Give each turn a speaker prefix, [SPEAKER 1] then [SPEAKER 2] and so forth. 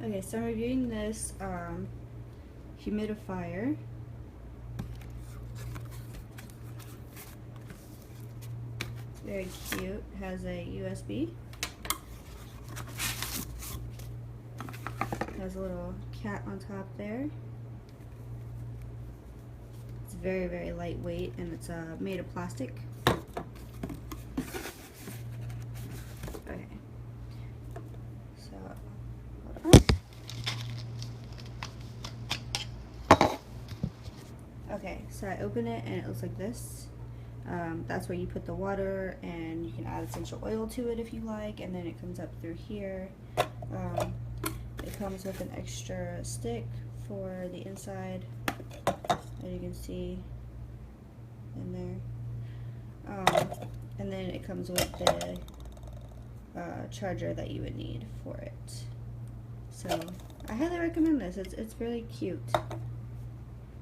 [SPEAKER 1] Okay, so I'm reviewing this humidifier. Very cute. Has a USB. Has a little cat on top there. It's very, very lightweight, and it's made of plastic. Okay. So, hold on. Okay, so I open it and it looks like this. That's where you put the water, and you can add essential oil to it if you like, and then it comes up through here. It comes with an extra stick for the inside, as you can see in there. And then it comes with the charger that you would need for it. So I highly recommend this. It's really cute.